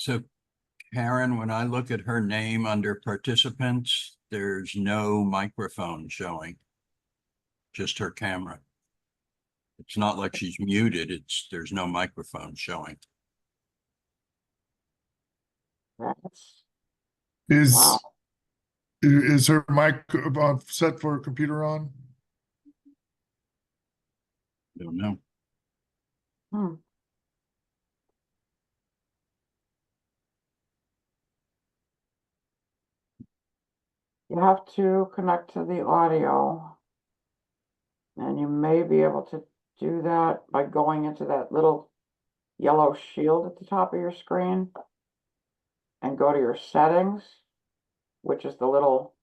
So Karen, when I look at her name under participants, there's no microphone showing, just her camera. It's not like she's muted. There's no microphone showing. That's, Is wow. is her mic set for computer on? Don't know. Hmm. You have to connect to the audio. And you may be able to do that by going into that little yellow shield at the top of your screen and go to your settings, which is the little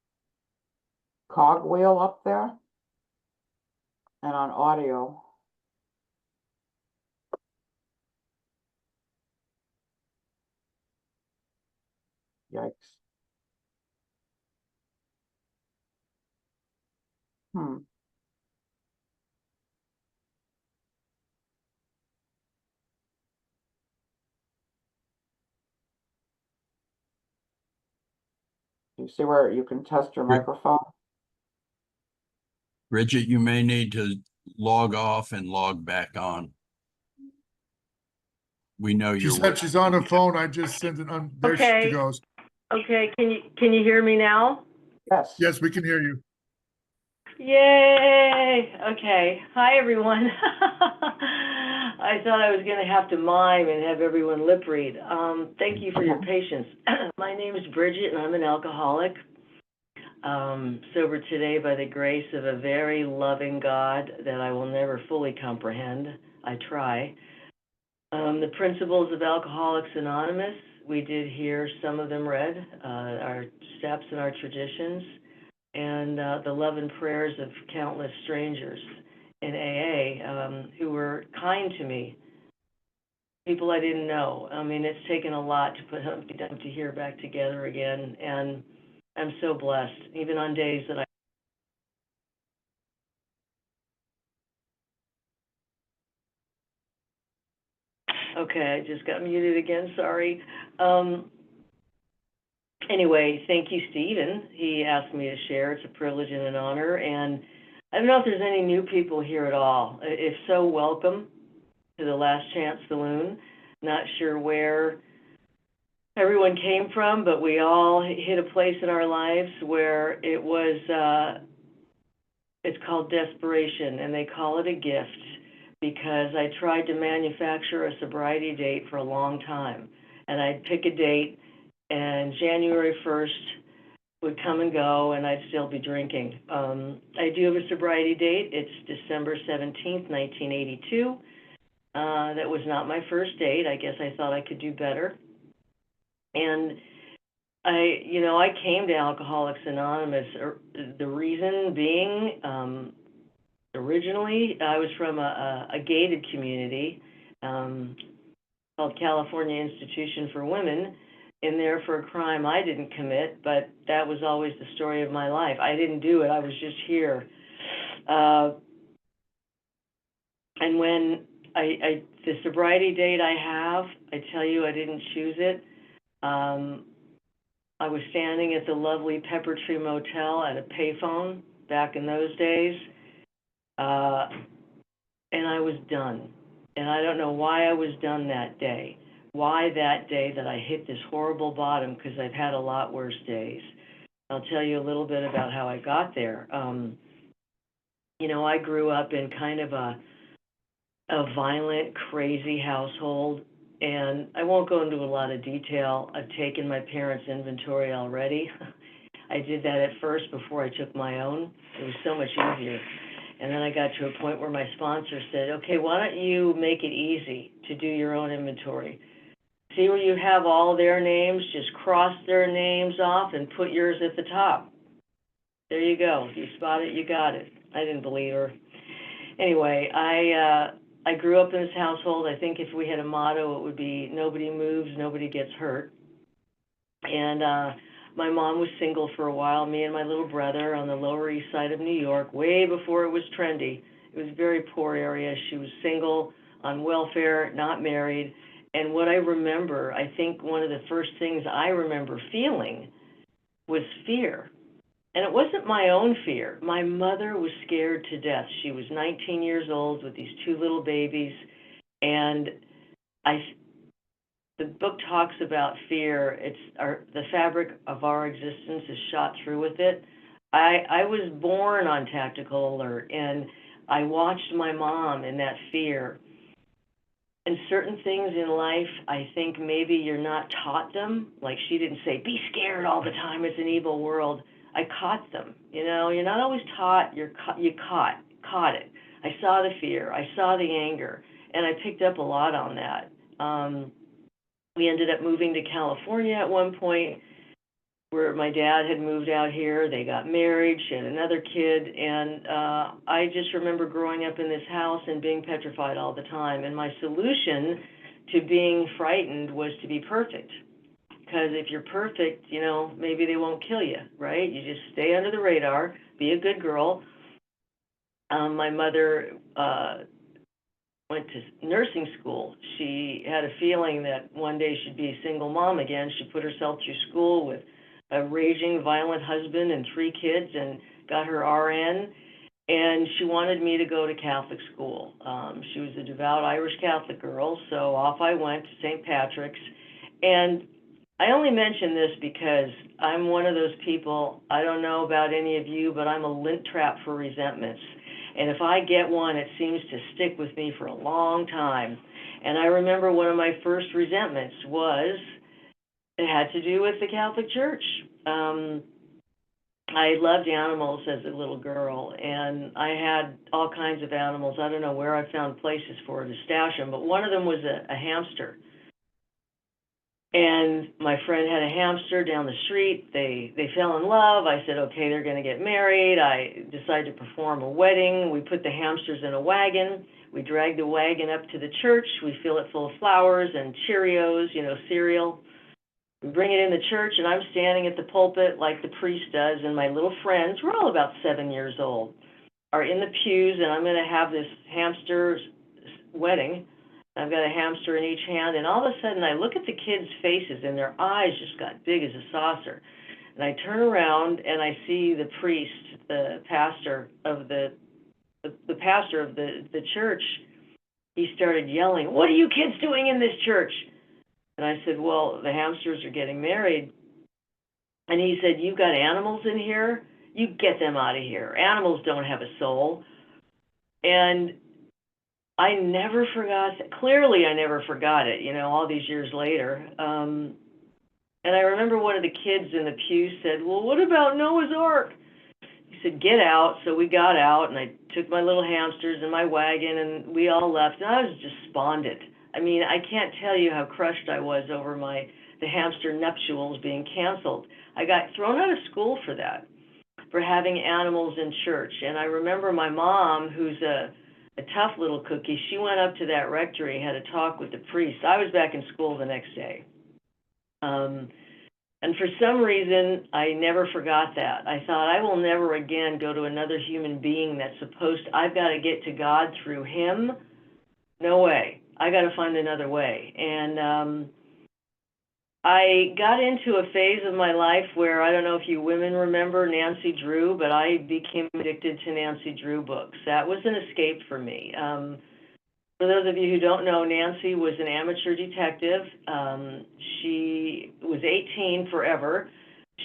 cog wheel up there. And on audio, yikes. You see where you can test your microphone? Bridget, you may need to log off and log back on. We know She you're said she's on her phone. I just sent it on. There she goes. Okay, can you hear me now? Yes. Yes, we can hear you. Yay! Okay. Hi, everyone. I thought I was going to have to mime and have everyone lip read. Thank you for your patience. My name is Bridget, and I'm an alcoholic. Sober today by the grace of a very loving God that I will never fully comprehend. I try. The principles of Alcoholics Anonymous, we did hear some of them read, our steps and our traditions, and the love and prayers of countless strangers in AA who were kind to me, people I didn't know. I mean, it's taken a lot to put Humpty Dumpty here back together again, and I'm so blessed, even on days that Okay, I just got muted again, sorry. Anyway, thank you, Stephen. He asked me to share. It's a privilege and an honor. And I don't know if there's any new people here at all. If so, welcome to the Last Chance Saloon. Not sure where everyone came from, but we all hit a place in our lives where it was, it's called desperation, and they call it a gift because I tried to manufacture a sobriety date for a long time. And I'd pick a date, and January 1st would come and go, and I'd still be drinking. I do have a sobriety date. It's December 17th, 1982. That was not my first date. I guess I thought I could do better. And I came to Alcoholics Anonymous, the reason being, originally, I was from a gated community called California Institution for Women, in there for a crime I didn't commit, but that was always the story of my life. I didn't do it. I was just here. And when the sobriety date I have, I tell you, I didn't choose it. I was standing at the lovely Pepper Tree Motel at a payphone back in those days, and I was done. And I don't know why I was done that day. Why that day that I hit this horrible bottom, because I've had a lot worse days. I'll tell you a little bit about how I got there. I grew up in kind of a violent, crazy household, and I won't go into a lot of detail. I've taken my parents' inventory already. I did that at first before I took my own. It was so much easier. And then I got to a point where my sponsor said, okay, why don't you make it easy to do your own inventory? See where you have all their names, just cross their names off and put yours at the top. There you go. If you spot it, you got it. I didn't believe her. Anyway, I grew up in this household. I think if we had a motto, it would be nobody moves, nobody gets hurt. And my mom was single for a while, me and my little brother on the Lower East Side of New York, way before it was trendy. It was a very poor area. She was single, on welfare, not married. And what I remember, I think one of the first things I remember feeling was fear. And it wasn't my own fear. My mother was scared to death. She was 19 years old with these 2 little babies. And the book talks about fear. It's the fabric of our existence is shot through with it. I was born on tactical alert, and I watched my mom in that fear. And certain things in life, I think maybe you're not taught them. Like she didn't say, be scared all the time, it's an evil world. I caught them. You know, you're not always taught, you caught it. I saw the fear, I saw the anger, and I picked up a lot on that. We ended up moving to California at one point, where my dad had moved out here. They got married, she had another kid, and I just remember growing up in this house and being petrified all the time. And my solution to being frightened was to be perfect. Because if you're perfect, you know, maybe they won't kill you, right? You just stay under the radar, be a good girl. My mother went to nursing school. She had a feeling that one day she'd be a single mom again. She put herself through school with a raging, violent husband and 3 kids and got her RN. And she wanted me to go to Catholic school. She was a devout Irish Catholic girl, so off I went to St. Patrick's. And I only mention this because I'm one of those people, I don't know about any of you, but I'm a lint trap for resentments. And if I get one, it seems to stick with me for a long time. And I remember one of my first resentments was, it had to do with the Catholic Church. I loved animals as a little girl, and I had all kinds of animals. I don't know where I found places for to stash them, but one of them was a hamster. And my friend had a hamster down the street. They fell in love. I said, okay, they're going to get married. I decided to perform a wedding. We put the hamsters in a wagon. We drag the wagon up to the church. We fill it full of flowers and Cheerios, you know, cereal. We bring it in the church, and I'm standing at the pulpit like the priest does, and my little friends, we're all about 7 years old, are in the pews, and I'm going to have this hamster wedding. I've got a hamster in each hand, and all of a sudden I look at the kids' faces, and their eyes just got big as a saucer. And I turn around, and I see the priest, the pastor of the church. He started yelling, "What are you kids doing in this church?" And I said, well, the hamsters are getting married. And he said, you've got animals in here? You get them out of here. Animals don't have a soul. And I never forgot that. Clearly, I never forgot it, you know, all these years later. And I remember one of the kids in the pew said, well, what about Noah's Ark? He said, get out. So we got out, and I took my little hamsters in my wagon, and we all left. And I was despondent. I mean, I can't tell you how crushed I was over the hamster nuptials being canceled. I got thrown out of school for that, for having animals in church. And I remember my mom, who's a tough little cookie, she went up to that rectory, had a talk with the priest. I was back in school the next day. And for some reason, I never forgot that. I thought, I will never again go to another human being I've got to get to God through him. No way. I got to find another way. And I got into a phase of my life where, I don't know if you women remember Nancy Drew, but I became addicted to Nancy Drew books. That was an escape for me. For those of you who don't know, Nancy was an amateur detective. She was 18 forever.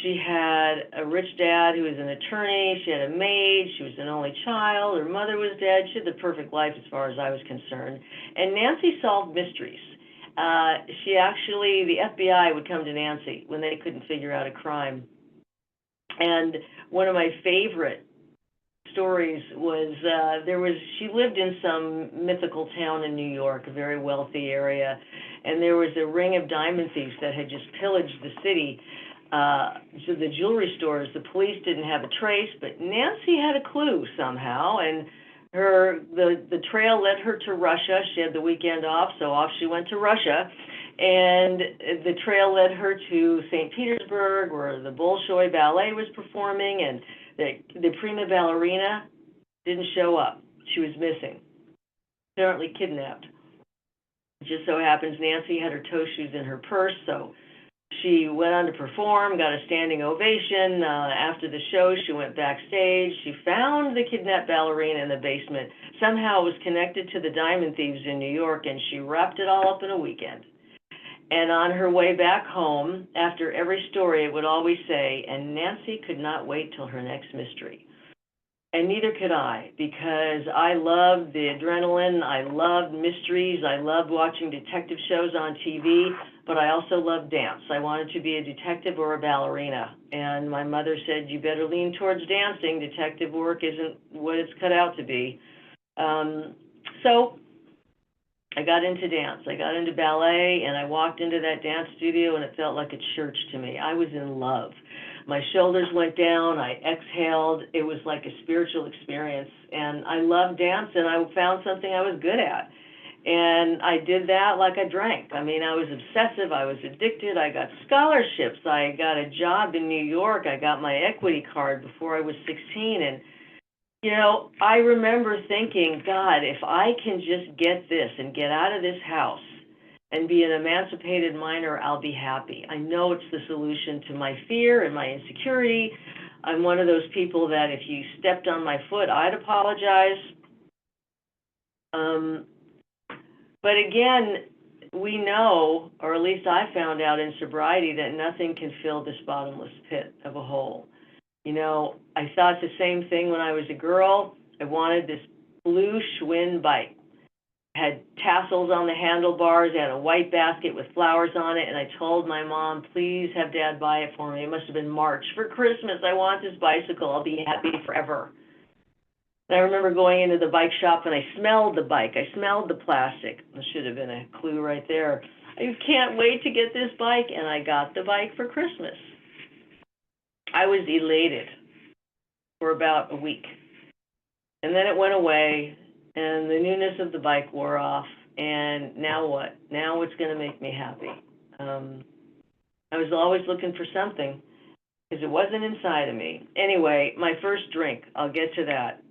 She had a rich dad who was an attorney. She had a maid. She was an only child. Her mother was dead. She had the perfect life as far as I was concerned. And Nancy solved mysteries. The FBI would come to Nancy when they couldn't figure out a crime. And one of my favorite stories was, she lived in some mythical town in New York, a very wealthy area, and there was a ring of diamond thieves that had just pillaged the city. So the jewelry stores, the police didn't have a trace, but Nancy had a clue somehow, and the trail led her to Russia. She had the weekend off, so off she went to Russia, and the trail led her to St. Petersburg, where the Bolshoi Ballet was performing, and the prima ballerina didn't show up. She was missing, apparently kidnapped. It just so happens Nancy had her toe shoes in her purse, so she went on to perform, got a standing ovation. After the show, she went backstage. She found the kidnapped ballerina in the basement. Somehow it was connected to the diamond thieves in New York, and she wrapped it all up in a weekend. And on her way back home, after every story, it would always say, and Nancy could not wait till her next mystery. And neither could I, because I loved the adrenaline, I loved mysteries, I loved watching detective shows on TV, but I also loved dance. I wanted to be a detective or a ballerina. And my mother said, you better lean towards dancing. Detective work isn't what it's cut out to be. So I got into dance. I got into ballet, and I walked into that dance studio, and it felt like a church to me. I was in love. My shoulders went down, I exhaled. It was like a spiritual experience, and I loved dance, and I found something I was good at. And I did that like I drank. I mean, I was obsessive, I was addicted, I got scholarships, I got a job in New York, I got my equity card before I was 16, and you know, I remember thinking, God, if I can just get this and get out of this house and be an emancipated minor, I'll be happy. I know it's the solution to my fear and my insecurity. I'm one of those people that if you stepped on my foot, I'd apologize. But again, we know, or at least I found out in sobriety, that nothing can fill this bottomless pit of a hole. You know, I thought the same thing when I was a girl. I wanted this blue Schwinn bike. Had tassels on the handlebars, it had a white basket with flowers on it, and I told my mom, please have Dad buy it for me. It must have been March. For Christmas, I want this bicycle. I'll be happy forever. And I remember going into the bike shop, and I smelled the bike. I smelled the plastic. That should have been a clue right there. I can't wait to get this bike, and I got the bike for Christmas. I was elated for about a week. And then it went away, and the newness of the bike wore off, and now what? Now what's going to make me happy? I was always looking for something, because it wasn't inside of me. Anyway, my first drink, I'll get to that.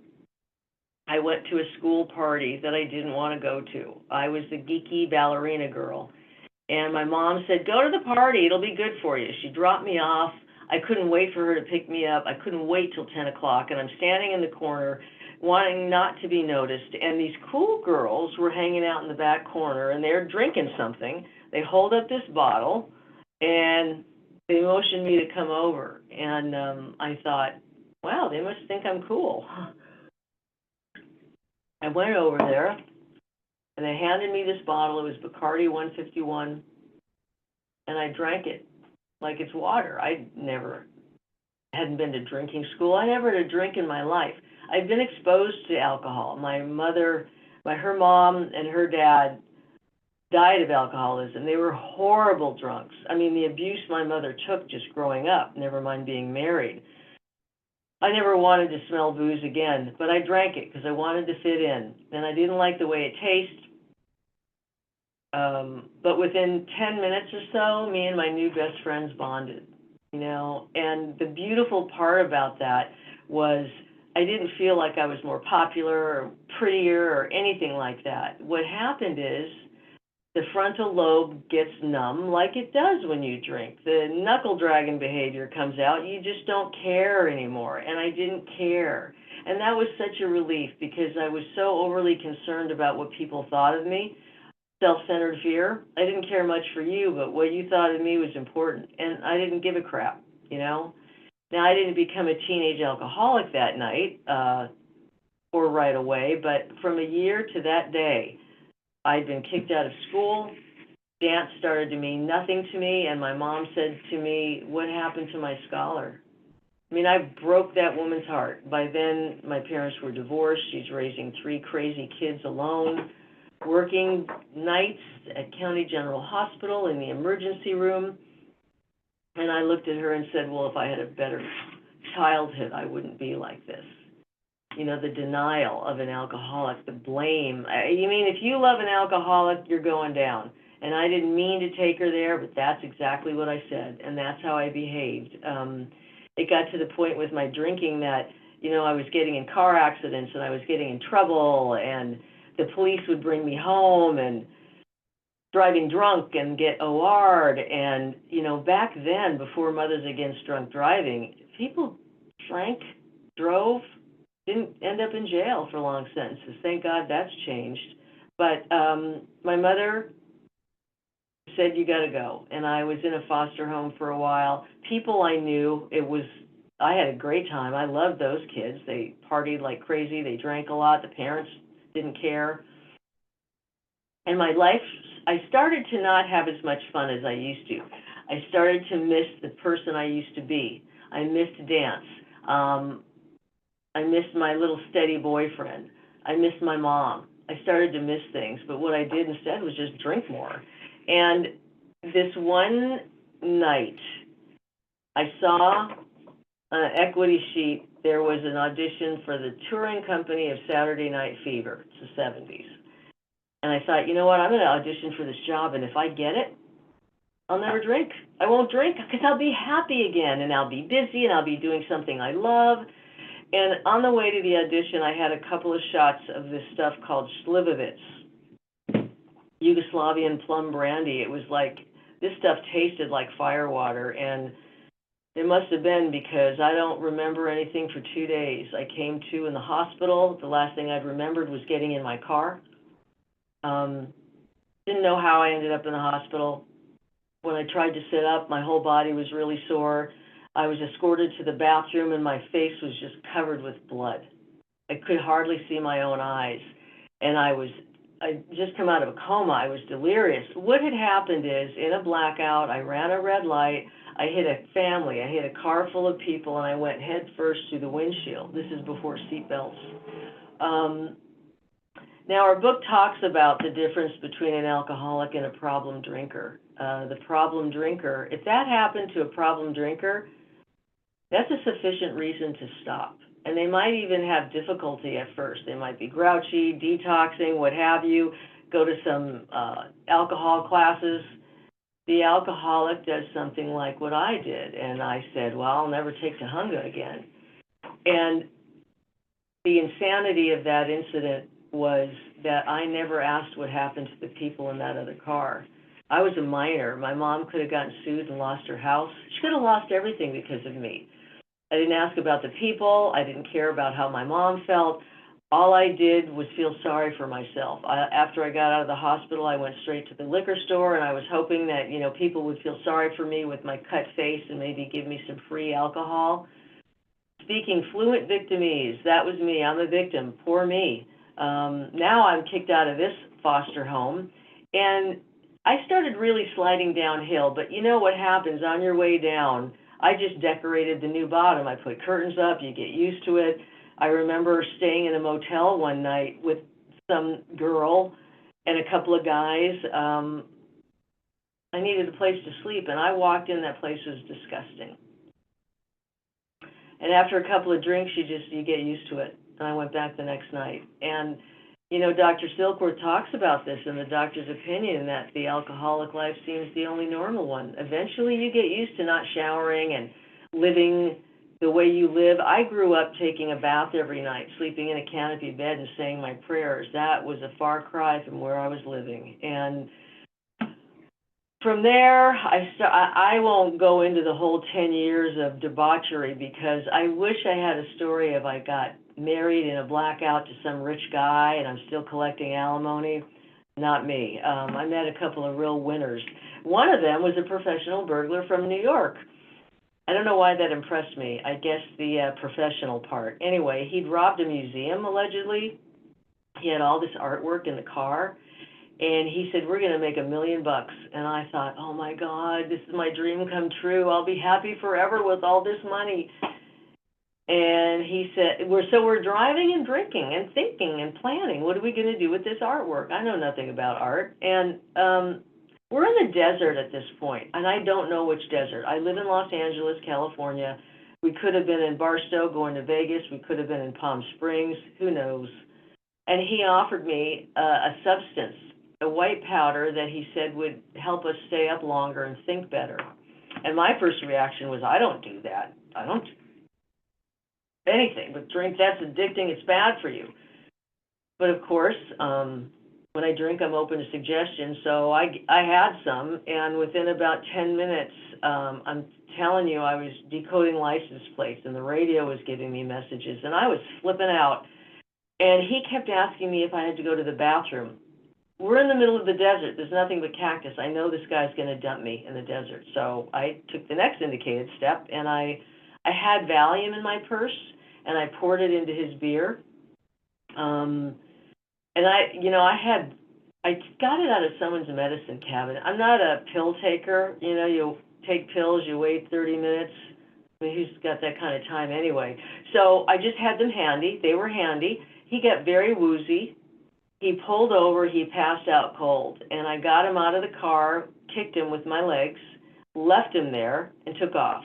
I went to a school party that I didn't want to go to. I was the geeky ballerina girl, and my mom said, go to the party, it'll be good for you. She dropped me off. I couldn't wait for her to pick me up. I couldn't wait till 10 o'clock, and I'm standing in the corner wanting not to be noticed, and these cool girls were hanging out in the back corner, and they're drinking something. They hold up this bottle, and they motioned me to come over, and I thought, wow, they must think I'm cool. I went over there, and they handed me this bottle. It was Bacardi 151, and I drank it like it's water. I hadn't been to drinking school. I never had a drink in my life. I'd been exposed to alcohol. Her mom and her dad died of alcoholism. They were horrible drunks. I mean, the abuse my mother took just growing up, never mind being married. I never wanted to smell booze again, but I drank it because I wanted to fit in, and I didn't like the way it tasted. But within 10 minutes or so, me and my new best friends bonded, you know, and the beautiful part about that was I didn't feel like I was more popular or prettier or anything like that. What happened is the frontal lobe gets numb like it does when you drink. The knuckle dragging behavior comes out. You just don't care anymore, and I didn't care. And that was such a relief because I was so overly concerned about what people thought of me. Self-centered fear. I didn't care much for you, but what you thought of me was important, and I didn't give a crap, you know? Now, I didn't become a teenage alcoholic that night or right away, but from a year to that day, I'd been kicked out of school. Dance started to mean nothing to me, and my mom said to me, what happened to my scholar? I mean, I broke that woman's heart. By then, my parents were divorced. She's raising 3 crazy kids alone, working nights at County General Hospital in the emergency room. And I looked at her and said, well, if I had a better childhood, I wouldn't be like this. You know, the denial of an alcoholic, the blame. You mean, if you love an alcoholic, you're going down. And I didn't mean to take her there, but that's exactly what I said, and that's how I behaved. It got to the point with my drinking that, you know, I was getting in car accidents and I was getting in trouble, and the police would bring me home, and driving drunk and get OR'd. And, back then, before Mothers Against Drunk Driving, people drank, drove, didn't end up in jail for long sentences. Thank God that's changed. But my mother said, you got to go. And I was in a foster home for a while. People I knew, I had a great time. I loved those kids. They partied like crazy. They drank a lot. The parents didn't care. And my life, I started to not have as much fun as I used to. I started to miss the person I used to be. I missed dance. I missed my little steady boyfriend. I missed my mom. I started to miss things, but what I did instead was just drink more. And this one night, I saw an equity sheet. There was an audition for the touring company of Saturday Night Fever. It's the 70s. And I thought, you know what, I'm going to audition for this job, and if I get it, I'll never drink. I won't drink because I'll be happy again, and I'll be busy, and I'll be doing something I love. And on the way to the audition, I had a couple of shots of this stuff called Slivovitz, Yugoslavian plum brandy. It was like, this stuff tasted like firewater, and it must have been because I don't remember anything for 2 days. I came to in the hospital. The last thing I'd remembered was getting in my car. Didn't know how I ended up in the hospital. When I tried to sit up, my whole body was really sore. I was escorted to the bathroom, and my face was just covered with blood. I could hardly see my own eyes. And I just come out of a coma. I was delirious. What had happened is, in a blackout, I ran a red light. I hit a family. I hit a car full of people, and I went head first through the windshield. This is before seatbelts. Now, our book talks about the difference between an alcoholic and a problem drinker. The problem drinker, if that happened to a problem drinker, that's a sufficient reason to stop. And they might even have difficulty at first. They might be grouchy, detoxing, what have you, go to some alcohol classes. The alcoholic does something like what I did. And I said, well, I'll never take Tahunga again. And the insanity of that incident was that I never asked what happened to the people in that other car. I was a minor. My mom could have gotten sued and lost her house. She could have lost everything because of me. I didn't ask about the people. I didn't care about how my mom felt. All I did was feel sorry for myself. After I got out of the hospital, I went straight to the liquor store, and I was hoping that, people would feel sorry for me with my cut face and maybe give me some free alcohol. Speaking fluent victimese, that was me. I'm a victim. Poor me. Now I'm kicked out of this foster home, and I started really sliding downhill. But you know what happens on your way down? I just decorated the new bottom. I put curtains up. You get used to it. I remember staying in a motel one night with some girl and a couple of guys. I needed a place to sleep, and I walked in. That place was disgusting. And after a couple of drinks, you get used to it. And I went back the next night. And, Dr. Silkworth talks about this in the doctor's opinion, that the alcoholic life seems the only normal one. Eventually, you get used to not showering and living the way you live. I grew up taking a bath every night, sleeping in a canopy bed and saying my prayers. That was a far cry from where I was living. And from there, I won't go into the whole 10 years of debauchery, because I wish I had a story of I got married in a blackout to some rich guy and I'm still collecting alimony. Not me. I met a couple of real winners. One of them was a professional burglar from New York. I don't know why that impressed me. I guess the professional part. Anyway, he'd robbed a museum, allegedly. He had all this artwork in the car. And he said, we're going to make $1 million. And I thought, oh my God, this is my dream come true. I'll be happy forever with all this money. And he said, we're driving and drinking and thinking and planning. What are we going to do with this artwork? I know nothing about art. And we're in the desert at this point, and I don't know which desert. I live in Los Angeles, California. We could have been in Barstow going to Vegas. We could have been in Palm Springs. Who knows? And he offered me a substance, a white powder that he said would help us stay up longer and think better. And my first reaction was, I don't do that. I don't do anything but drink. That's addicting. It's bad for you. But of course, when I drink, I'm open to suggestions. So I had some, and within about 10 minutes, I'm telling you, I was decoding license plates, and the radio was giving me messages, and I was flipping out. And he kept asking me if I had to go to the bathroom. We're in the middle of the desert. There's nothing but cactus. I know this guy's going to dump me in the desert. So I took the next indicated step, and I had Valium in my purse, and I poured it into his beer. And I got it out of someone's medicine cabinet. I'm not a pill taker. You take pills, you wait 30 minutes. I mean, who's got that kind of time anyway? So I just had them handy. They were handy. He got very woozy. He pulled over. He passed out cold. And I got him out of the car, kicked him with my legs, left him there, and took off.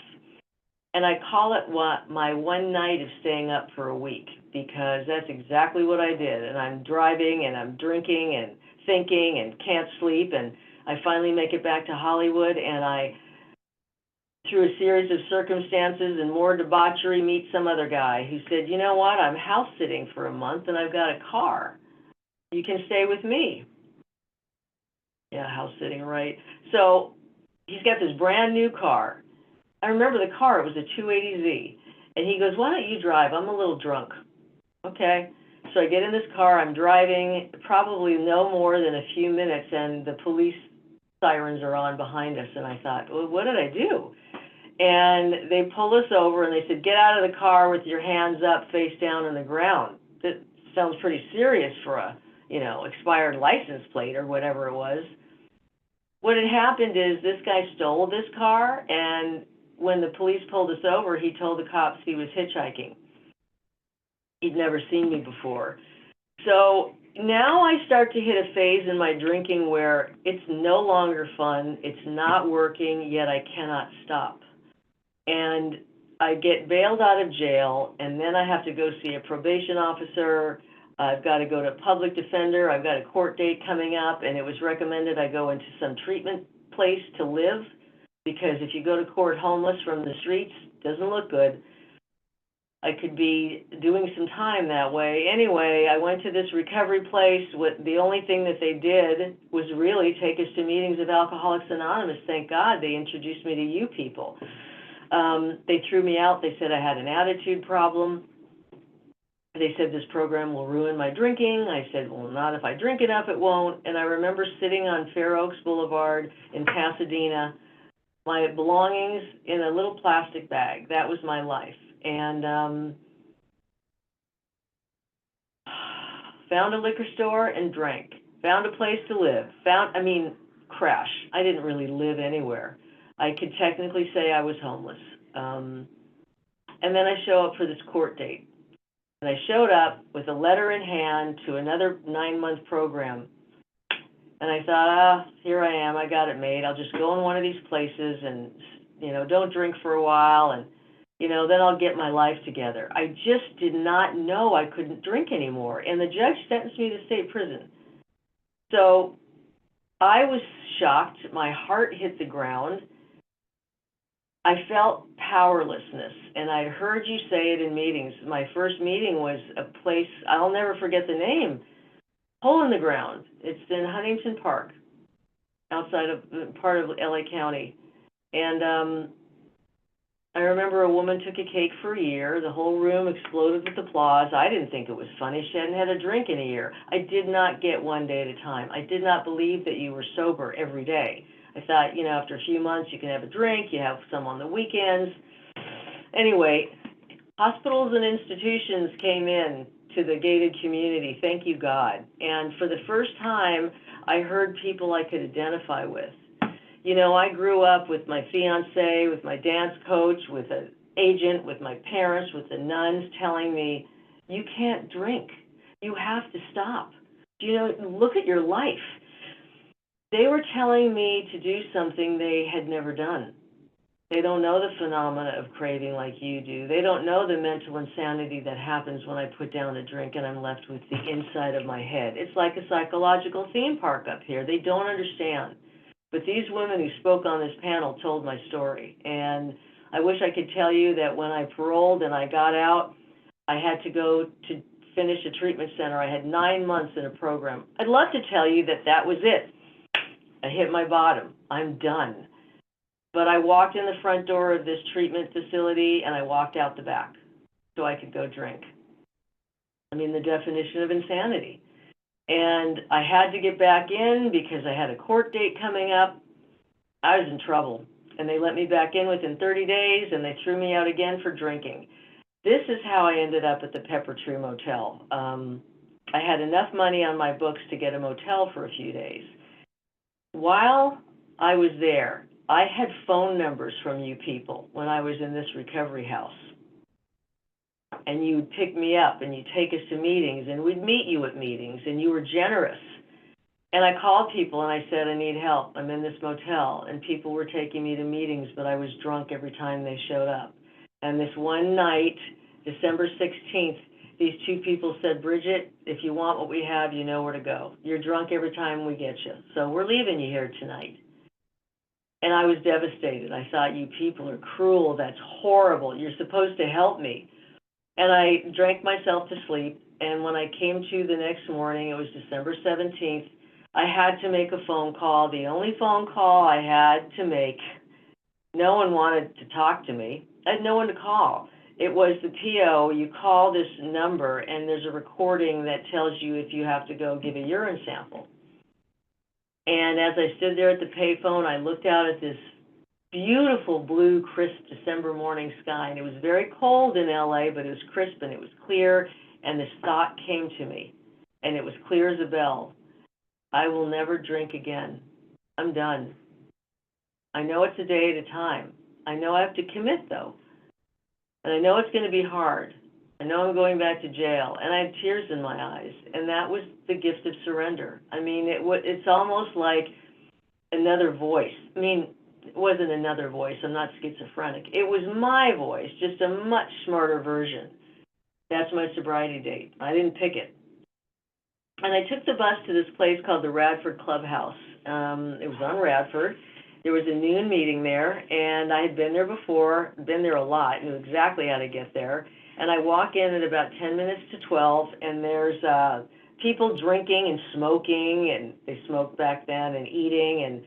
And I call it my one night of staying up for a week, because that's exactly what I did. And I'm driving, and I'm drinking, and thinking, and can't sleep. And I finally make it back to Hollywood, and through a series of circumstances and more debauchery, meet some other guy who said, you know what, I'm house sitting for a month, and I've got a car. You can stay with me. Yeah, house sitting, right. So he's got this brand new car. I remember the car, it was a 280Z. And he goes, why don't you drive? I'm a little drunk. Okay. So I get in this car, I'm driving probably no more than a few minutes, and the police sirens are on behind us. And I thought, well, what did I do? And they pulled us over, and they said, get out of the car with your hands up, face down on the ground. That sounds pretty serious for a, expired license plate or whatever it was. What had happened is this guy stole this car, and when the police pulled us over, he told the cops he was hitchhiking. He'd never seen me before. So now I start to hit a phase in my drinking where it's no longer fun, it's not working, yet I cannot stop. And I get bailed out of jail, and then I have to go see a probation officer. I've got to go to a public defender. I've got a court date coming up, and it was recommended I go into some treatment place to live, because if you go to court homeless from the streets, it doesn't look good. I could be doing some time that way. Anyway, I went to this recovery place. The only thing that they did was really take us to meetings of Alcoholics Anonymous. Thank God they introduced me to you people. They threw me out. They said I had an attitude problem. They said this program will ruin my drinking. I said, well, not if I drink enough, it won't. And I remember sitting on Fair Oaks Boulevard in Pasadena, my belongings in a little plastic bag. That was my life. And found a liquor store and drank. Found a place to live. Crash. I didn't really live anywhere. I could technically say I was homeless. And then I show up for this court date. And I showed up with a letter in hand to another 9-month program. And I thought, here I am, I got it made. I'll just go in one of these places and, don't drink for a while, and, then I'll get my life together. I just did not know I couldn't drink anymore. And the judge sentenced me to state prison. So I was shocked. My heart hit the ground. I felt powerlessness, and I heard you say it in meetings. My first meeting was a place, I'll never forget the name, Hole in the Ground. It's in Huntington Park, outside of part of LA County. And I remember a woman took a cake for a year. The whole room exploded with applause. I didn't think it was funny. She hadn't had a drink in a year. I did not get one day at a time. I did not believe that you were sober every day. I thought, after a few months, you can have a drink, you have some on the weekends. Anyway, hospitals and institutions came in to the gated community, thank you, God. And for the first time, I heard people I could identify with. I grew up with my fiance, with my dance coach, with an agent, with my parents, with the nuns telling me, you can't drink. You have to stop. Look at your life. They were telling me to do something they had never done. They don't know the phenomena of craving like you do. They don't know the mental insanity that happens when I put down a drink and I'm left with the inside of my head. It's like a psychological theme park up here. They don't understand. But these women who spoke on this panel told my story. And I wish I could tell you that when I paroled and I got out, I had to go to finished a treatment center. I had 9 months in a program. I'd love to tell you that that was it. I hit my bottom. I'm done. But I walked in the front door of this treatment facility and I walked out the back so I could go drink. I mean, the definition of insanity. And I had to get back in because I had a court date coming up. I was in trouble. And they let me back in within 30 days and they threw me out again for drinking. This is how I ended up at the Pepper Tree Motel. I had enough money on my books to get a motel for a few days. While I was there, I had phone numbers from you people when I was in this recovery house. And you'd pick me up and you'd take us to meetings and we'd meet you at meetings and you were generous. And I called people and I said, I need help. I'm in this motel. And people were taking me to meetings, but I was drunk every time they showed up. And this one night, December 16th, these two people said, Bridget, if you want what we have, you know where to go. You're drunk every time we get you. So we're leaving you here tonight. And I was devastated. I thought, you people are cruel. That's horrible. You're supposed to help me. And I drank myself to sleep. And when I came to the next morning, it was December 17th, I had to make a phone call. The only phone call I had to make. No one wanted to talk to me. I had no one to call. It was the PO. You call this number, and there's a recording that tells you if you have to go give a urine sample. And as I stood there at the payphone, I looked out at this beautiful blue, crisp December morning sky. And it was very cold in LA, but it was crisp and it was clear. And this thought came to me, and it was clear as a bell. I will never drink again. I'm done. I know it's a day at a time. I know I have to commit, though. And I know it's going to be hard. I know I'm going back to jail. And I have tears in my eyes. And that was the gift of surrender. I mean, it's almost like another voice. I mean, it wasn't another voice. I'm not schizophrenic. It was my voice, just a much smarter version. That's my sobriety date. I didn't pick it. And I took the bus to this place called the Radford Clubhouse. It was on Radford. There was a noon meeting there, and I had been there before, been there a lot, knew exactly how to get there. And I walk in at about 10 minutes to 12, and there's people drinking and smoking, and they smoked back then, and eating. And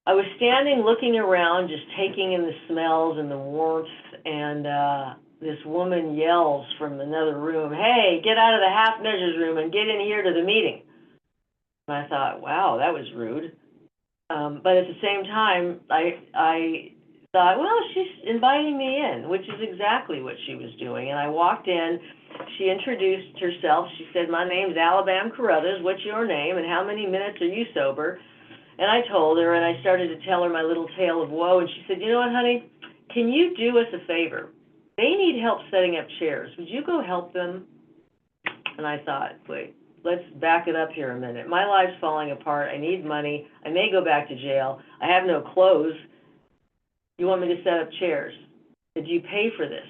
I was standing looking around, just taking in the smells and the warmth, and this woman yells from another room, hey, get out of the half measures room and get in here to the meeting. And I thought, wow, that was rude. But at the same time, I thought, well, she's inviting me in, which is exactly what she was doing. And I walked in. She introduced herself. She said, my name's Alabama Carruthers. What's your name? And how many minutes are you sober? And I told her, and I started to tell her my little tale of woe. And she said, you know what, honey? Can you do us a favor? They need help setting up chairs. Would you go help them? And I thought, wait, let's back it up here a minute. My life's falling apart. I need money. I may go back to jail. I have no clothes. You want me to set up chairs? Did you pay for this?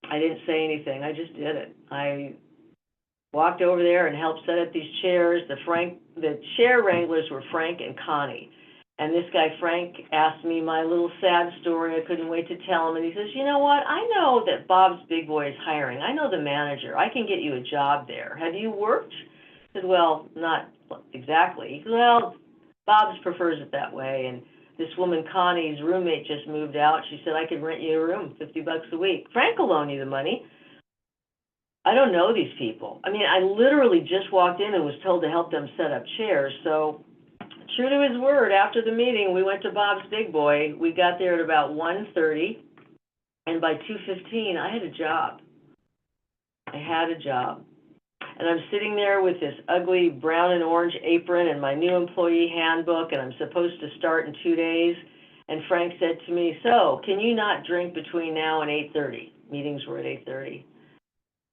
I didn't say anything. I just did it. I walked over there and helped set up these chairs. The chair wranglers were Frank and Connie. And this guy, Frank, asked me my little sad story. I couldn't wait to tell him. And he says, you know what? I know that Bob's Big Boy is hiring. I know the manager. I can get you a job there. Have you worked? I said, well, not exactly. He said, well, Bob's prefers it that way. And this woman, Connie's roommate, just moved out. She said, I could rent you a room, $50 a week. Frank will loan you the money. I don't know these people. I mean, I literally just walked in and was told to help them set up chairs. So true to his word, after the meeting, we went to Bob's Big Boy. We got there at about 1:30, and by 2:15, I had a job. And I'm sitting there with this ugly brown and orange apron and my new employee handbook, and I'm supposed to start in 2 days. And Frank said to me, so, can you not drink between now and 8:30? Meetings were at 8:30.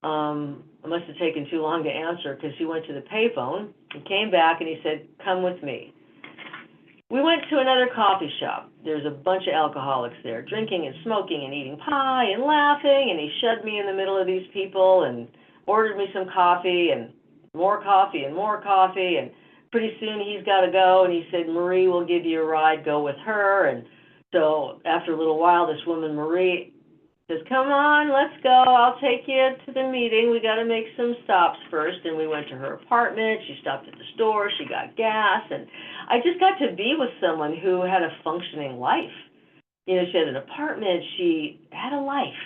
It must have taken too long to answer because he went to the payphone. He came back and he said, come with me. We went to another coffee shop. There's a bunch of alcoholics there, drinking and smoking and eating pie and laughing, and he shoved me in the middle of these people and ordered me some coffee and more coffee and more coffee, and pretty soon he's got to go, and he said, Marie will give you a ride, go with her. And so after a little while, this woman, Marie, Says, come on, let's go. I'll take you to the meeting. We got to make some stops first. And we went to her apartment. She stopped at the store. She got gas. And I just got to be with someone who had a functioning life. You know, she had an apartment. She had a life.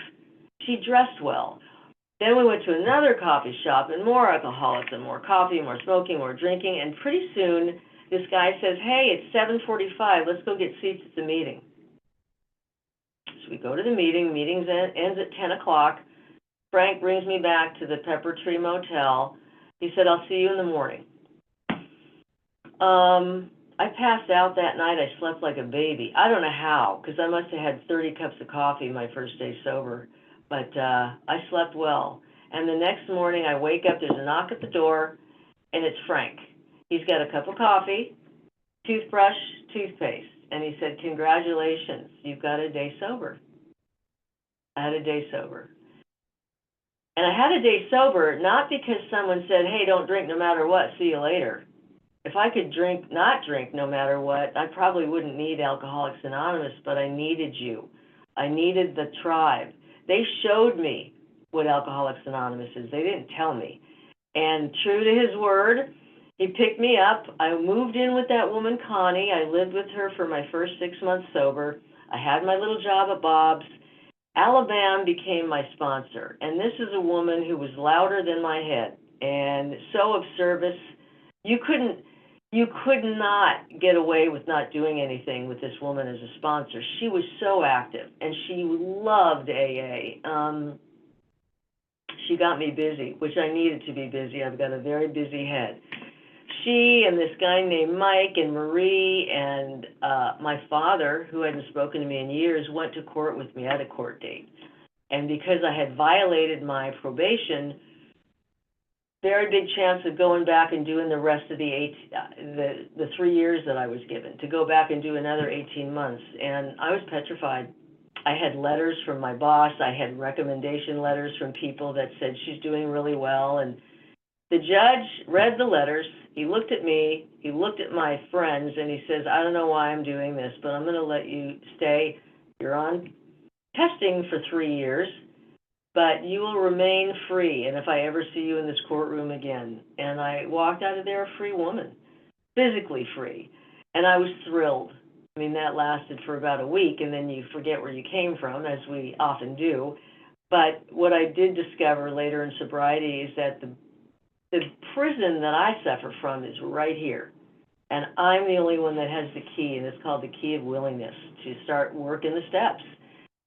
She dressed well. Then we went to another coffee shop and more alcoholics and more coffee, more smoking, more drinking. And pretty soon this guy says, hey, it's 7:45. Let's go get seats at the meeting. So we go to the meeting. Meeting ends at 10 o'clock. Frank brings me back to the Pepper Tree Motel. He said, I'll see you in the morning. I passed out that night. I slept like a baby. I don't know how, because I must have had 30 cups of coffee my first day sober. But I slept well. And the next morning I wake up, there's a knock at the door, and it's Frank. He's got a cup of coffee, toothbrush, toothpaste. And he said, congratulations, you've got a day sober. I had a day sober. And I had a day sober not because someone said, hey, don't drink no matter what, see you later. If I could not drink no matter what, I probably wouldn't need Alcoholics Anonymous, but I needed you. I needed the tribe. They showed me what Alcoholics Anonymous is. They didn't tell me. And true to his word, he picked me up. I moved in with that woman, Connie. I lived with her for my first 6 months sober. I had my little job at Bob's. Alabama became my sponsor. And this is a woman who was louder than my head and so of service. You could not get away with not doing anything with this woman as a sponsor. She was so active, and she loved AA. She got me busy, which I needed to be busy. I've got a very busy head. She and this guy named Mike and Marie and my father, who hadn't spoken to me in years, went to court with me. I had a court date. And because I had violated my probation, very big chance of going back and doing the rest of the 3 years that I was given, to go back and do another 18 months. And I was petrified. I had letters from my boss. I had recommendation letters from people that said she's doing really well. And the judge read the letters. He looked at me. He looked at my friends, and he says, I don't know why I'm doing this, but I'm going to let you stay. You're on testing for 3 years. But you will remain free, and if I ever see you in this courtroom again. And I walked out of there a free woman, physically free. And I was thrilled. I mean, that lasted for about a week, and then you forget where you came from, as we often do. But what I did discover later in sobriety is that the prison that I suffer from is right here. And I'm the only one that has the key, and it's called the key of willingness, to start working the steps.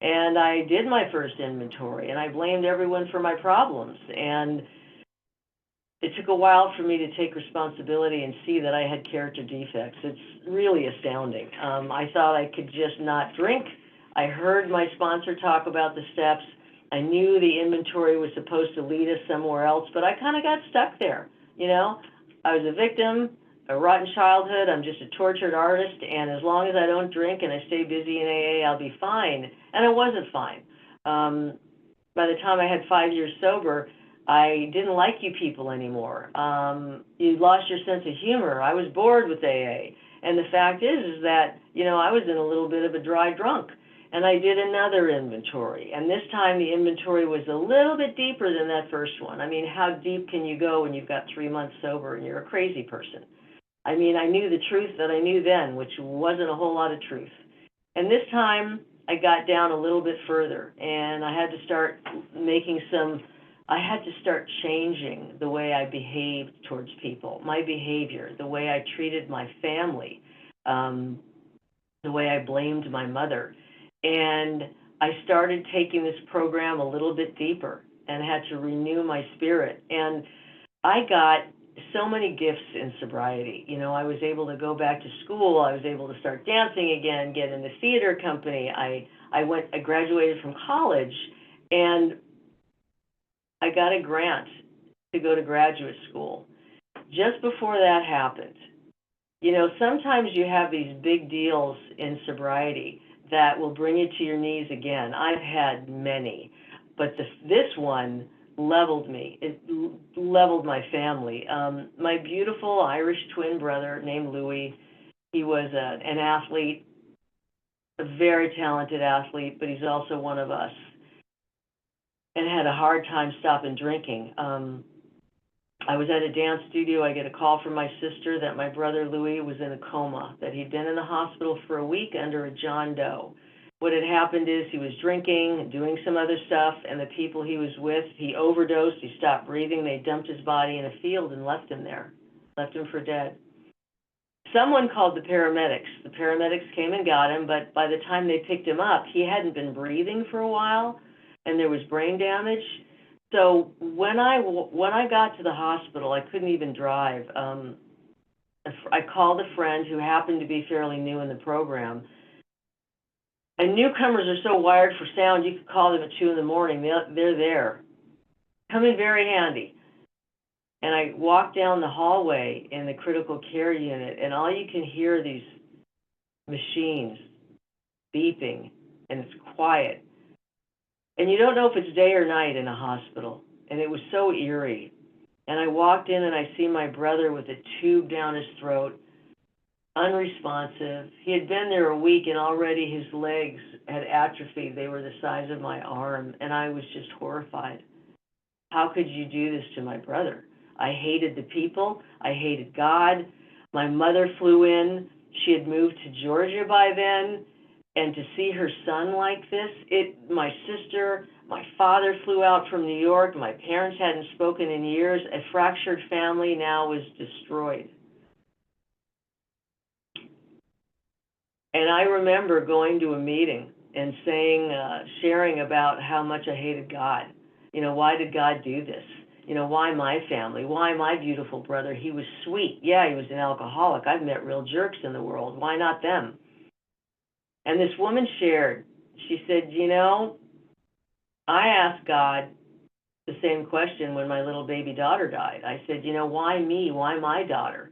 And I did my first inventory, and I blamed everyone for my problems. And it took a while for me to take responsibility and see that I had character defects. It's really astounding. I thought I could just not drink. I heard my sponsor talk about the steps. I knew the inventory was supposed to lead us somewhere else, but I kind of got stuck there. You know, I was a victim, a rotten childhood. I'm just a tortured artist, and as long as I don't drink and I stay busy in AA, I'll be fine. And I wasn't fine. By the time I had 5 years sober, I didn't like you people anymore. You lost your sense of humor. I was bored with AA. And the fact is that, you know, I was in a little bit of a dry drunk. And I did another inventory. And this time the inventory was a little bit deeper than that first one. I mean, how deep can you go when you've got 3 months sober and you're a crazy person? I mean, I knew the truth that I knew then, which wasn't a whole lot of truth. And this time I got down a little bit further, and I had to start changing the way I behaved towards people, my behavior, the way I treated my family, the way I blamed my mother. And I started taking this program a little bit deeper and had to renew my spirit. And I got so many gifts in sobriety. You know, I was able to go back to school. I was able to start dancing again, get in the theater company. I graduated from college, and I got a grant to go to graduate school. Just before that happened, you know, sometimes you have these big deals in sobriety that will bring you to your knees again. I've had many, but this one leveled me. It leveled my family. My beautiful Irish twin brother named Louis, he was an athlete, a very talented athlete, but he's also one of us. and had a hard time stopping drinking. I was at a dance studio. I get a call from my sister that my brother Louis was in a coma, that he'd been in the hospital for a week under a John Doe. What had happened is he was drinking, doing some other stuff, and the people he was with, he overdosed, he stopped breathing, they dumped his body in a field and left him there, left him for dead. Someone called the paramedics. The paramedics came and got him, but by the time they picked him up, he hadn't been breathing for a while, and there was brain damage. So when I got to the hospital, I couldn't even drive. I called a friend who happened to be fairly new in the program. And newcomers are so wired for sound, you could call them at 2 in the morning. They're there. Come in very handy. And I walked down the hallway in the critical care unit, and all you can hear are these machines beeping, and it's quiet. And you don't know if it's day or night in a hospital. And it was so eerie. And I walked in, and I see my brother with a tube down his throat, unresponsive. He had been there a week, and already his legs had atrophied. They were the size of my arm, and I was just horrified. How could you do this to my brother? I hated the people. I hated God. My mother flew in. She had moved to Georgia by then, and to see her son like this, my sister, my father flew out from New York. My parents hadn't spoken in years. A fractured family now was destroyed. And I remember going to a meeting and saying, sharing about how much I hated God. You know, why did God do this? You know, why my family? Why my beautiful brother? He was sweet. Yeah, he was an alcoholic. I've met real jerks in the world. Why not them? And this woman shared, she said, you know, I asked God the same question when my little baby daughter died. I said, you know, why me? Why my daughter?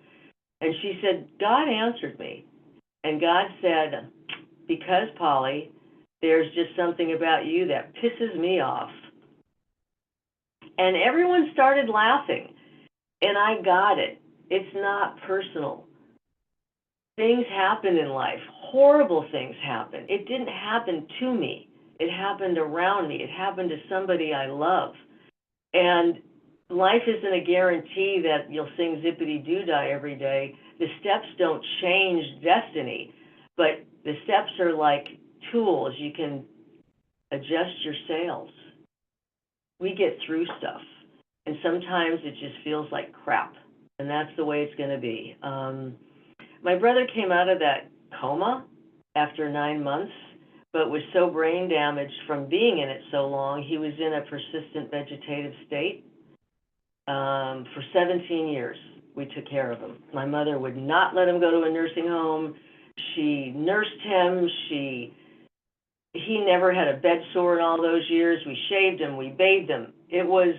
And she said, God answered me. And God said, because, Polly, there's just something about you that pisses me off. And everyone started laughing. And I got it. It's not personal. Things happen in life. Horrible things happen. It didn't happen to me. It happened around me. It happened to somebody I love. And life isn't a guarantee that you'll sing zippity-doo-dah every day. The steps don't change destiny, but the steps are like tools. You can adjust your sails. We get through stuff, and sometimes it just feels like crap, and that's the way it's going to be. My brother came out of that coma after 9 months, but was so brain damaged from being in it so long, he was in a persistent vegetative state. For 17 years, we took care of him. My mother would not let him go to a nursing home. She nursed him. He never had a bed sore in all those years. We shaved him. We bathed him. It was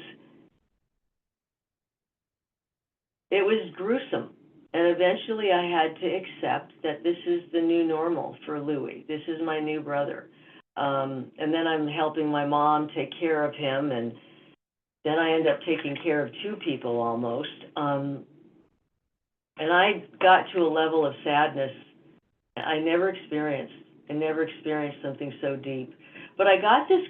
gruesome. And eventually I had to accept that this is the new normal for Louis. This is my new brother. And then I'm helping my mom take care of him, and then I end up taking care of 2 people almost. And I got to a level of sadness I never experienced. I never experienced something so deep. But I got this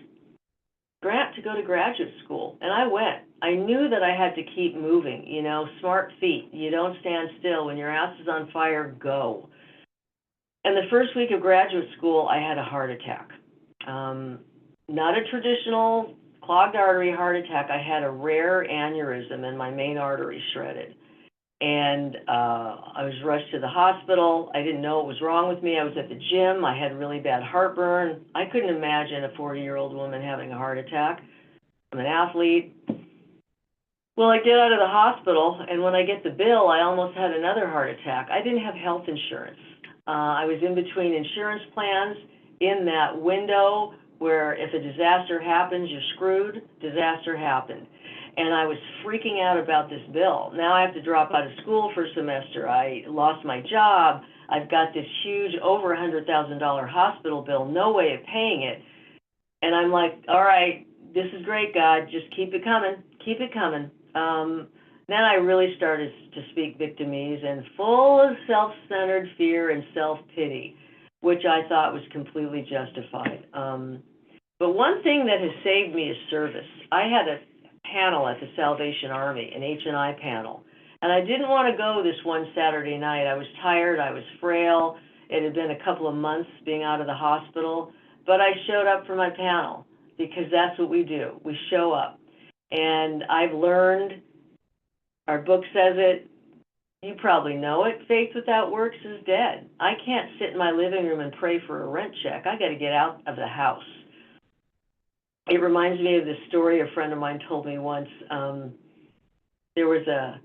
grant to go to graduate school, and I went. I knew that I had to keep moving, you know, smart feet. You don't stand still. When your ass is on fire, go. And the first week of graduate school, I had a heart attack. Not a traditional clogged artery heart attack. I had a rare aneurysm and my main artery shredded. And I was rushed to the hospital. I didn't know what was wrong with me. I was at the gym. I had really bad heartburn. I couldn't imagine a 40-year-old woman having a heart attack. I'm an athlete. Well, I get out of the hospital, and when I get the bill, I almost had another heart attack. I didn't have health insurance. I was in between insurance plans in that window where if a disaster happens, you're screwed. Disaster happened. And I was freaking out about this bill. Now I have to drop out of school for a semester. I lost my job. I've got this huge over $100,000 hospital bill, no way of paying it. And I'm like, all right, this is great, God, just keep it coming, keep it coming. Then I really started to speak victimese and full of self-centered fear and self-pity, which I thought was completely justified. But one thing that has saved me is service. I had a panel at the Salvation Army, an H&I panel, and I didn't want to go this one Saturday night. I was tired, I was frail. It had been a couple of months being out of the hospital, but I showed up for my panel because that's what we do. We show up. And I've learned, our book says it, you probably know it, faith without works is dead. I can't sit in my living room and pray for a rent check. I got to get out of the house. It reminds me of this story a friend of mine told me once. There was a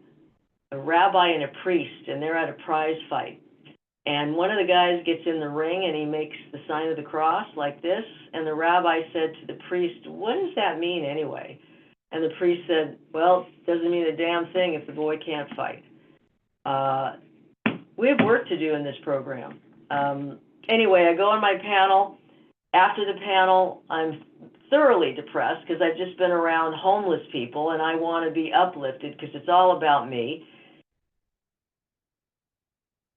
rabbi and a priest, and they're at a prize fight. And one of the guys gets in the ring, and he makes the sign of the cross like this. And the rabbi said to the priest, "What does that mean anyway?" And the priest said, "Well, it doesn't mean a damn thing if the boy can't fight." We have work to do in this program. Anyway, I go on my panel. After the panel, I'm thoroughly depressed because I've just been around homeless people and I want to be uplifted because it's all about me.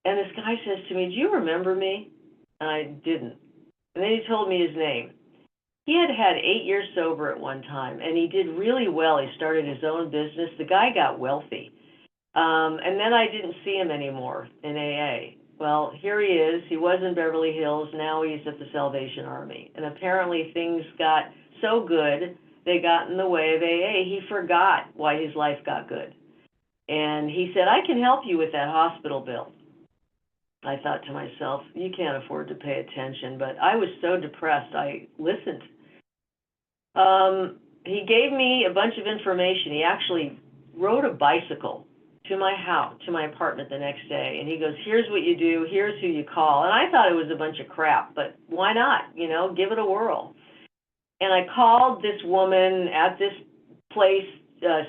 And this guy says to me, "Do you remember me?" And I didn't. And then he told me his name. He had had 8 years sober at one time, and he did really well. He started his own business. The guy got wealthy. And then I didn't see him anymore in AA. Well, here he is. He was in Beverly Hills. Now he's at the Salvation Army. And apparently things got so good, they got in the way of AA. He forgot why his life got good. And he said, "I can help you with that hospital bill." I thought to myself, you can't afford to pay attention. But I was so depressed, I listened. He gave me a bunch of information. He actually rode a bicycle to my house, to my apartment the next day. And he goes, "Here's what you do. Here's who you call." And I thought it was a bunch of crap, but why not? You know, give it a whirl. And I called this woman at this place,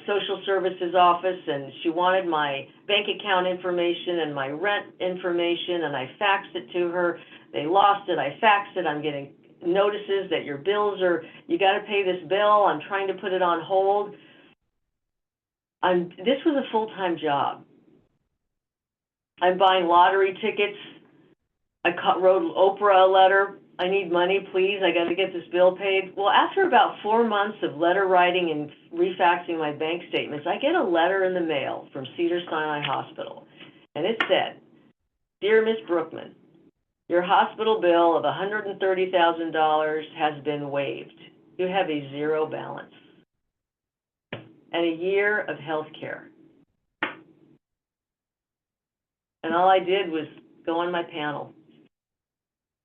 social services office, and she wanted my bank account information and my rent information, and I faxed it to her. They lost it. I faxed it. I'm getting notices that your bills are, you got to pay this bill. I'm trying to put it on hold. This was a full-time job. I'm buying lottery tickets. I wrote Oprah a letter. "I need money, please. I got to get this bill paid." Well, after about 4 months of letter writing and refaxing my bank statements, I get a letter in the mail from Cedars-Sinai Hospital. And it said, "Dear Miss Brookman, your hospital bill of $130,000 has been waived. You have a zero balance and a year of health care." And all I did was go on my panel.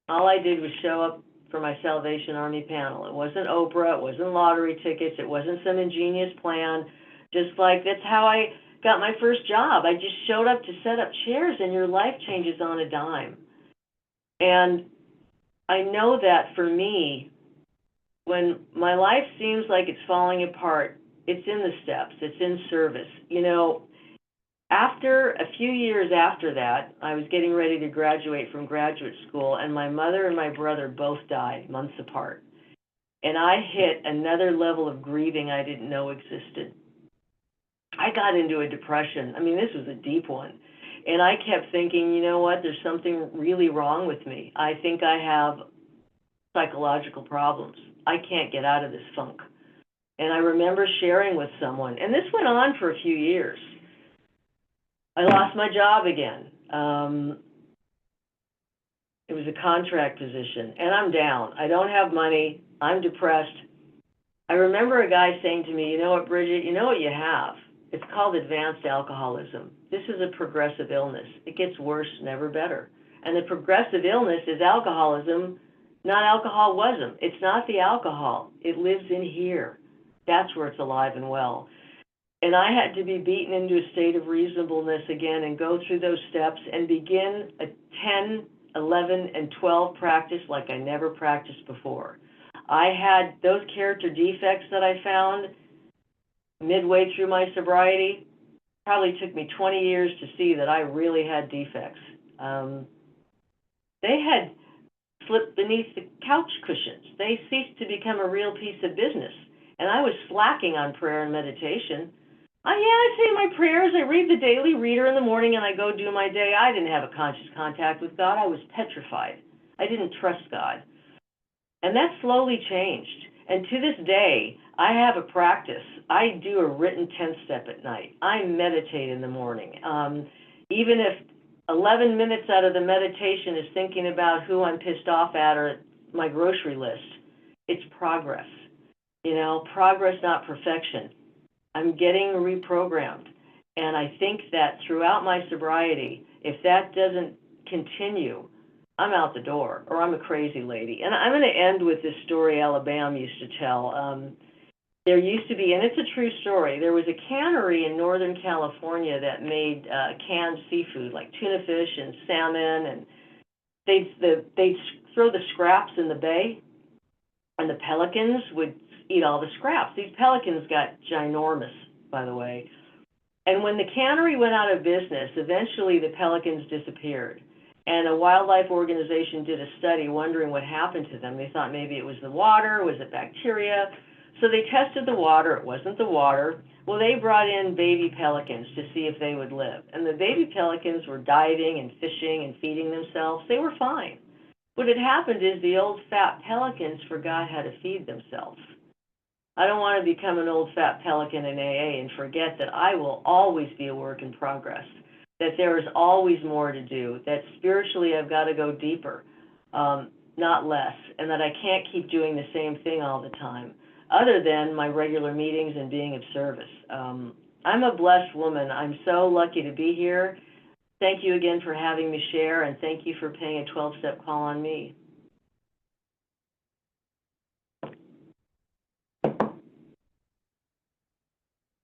All I did was show up for my Salvation Army panel. It wasn't Oprah, it wasn't lottery tickets, it wasn't some ingenious plan. Just like, that's how I got my first job. I just showed up to set up chairs, and your life changes on a dime. And I know that for me, when my life seems like it's falling apart, it's in the steps, it's in service. You know, after a few years after that, I was getting ready to graduate from graduate school, and my mother and my brother both died months apart. And I hit another level of grieving I didn't know existed. I got into a depression. I mean, this was a deep one. And I kept thinking, you know what, there's something really wrong with me. I think I have psychological problems. I can't get out of this funk. And I remember sharing with someone, and this went on for a few years. I lost my job again. It was a contract position, and I'm down. I don't have money. I'm depressed. I remember a guy saying to me, "You know what, Bridget, you know what you have? It's called advanced alcoholism. This is a progressive illness. It gets worse, never better. And the progressive illness is alcoholism, not alcoholism. It's not the alcohol. It lives in here. That's where it's alive and well." And I had to be beaten into a state of reasonableness again and go through those steps and begin a 10, 11, and 12 practice like I never practiced before. I had those character defects that I found midway through my sobriety. Probably took me 20 years to see that I really had defects. They had slipped beneath the couch cushions. They ceased to become a real piece of business. And I was slacking on prayer and meditation. I say my prayers, I read the daily reader in the morning, and I go do my day. I didn't have a conscious contact with God. I was petrified. I didn't trust God. And that slowly changed. And to this day, I have a practice. I do a written 10-step at night. I meditate in the morning. Even if 11 minutes out of the meditation is thinking about who I'm pissed off at or my grocery list, it's progress. You know, progress, not perfection. I'm getting reprogrammed. And I think that throughout my sobriety, if that doesn't continue, I'm out the door, or I'm a crazy lady. And I'm going to end with this story Alabama used to tell. There used to be, and it's a true story, there was a cannery in Northern California that made canned seafood, like tuna fish and salmon, and they'd throw the scraps in the bay, and the pelicans would eat all the scraps. These pelicans got ginormous, by the way. And when the cannery went out of business, eventually the pelicans disappeared. And a wildlife organization did a study wondering what happened to them. They thought maybe it was the water, was it bacteria? So they tested the water, it wasn't the water. Well, they brought in baby pelicans to see if they would live. And the baby pelicans were dieting and fishing and feeding themselves. They were fine. What had happened is the old fat pelicans forgot how to feed themselves. I don't want to become an old fat pelican in AA and forget that I will always be a work in progress, that there is always more to do, that spiritually I've got to go deeper, not less, and that I can't keep doing the same thing all the time, other than my regular meetings and being of service. I'm a blessed woman. I'm so lucky to be here. Thank you again for having me share, and thank you for paying a 12-step call on me.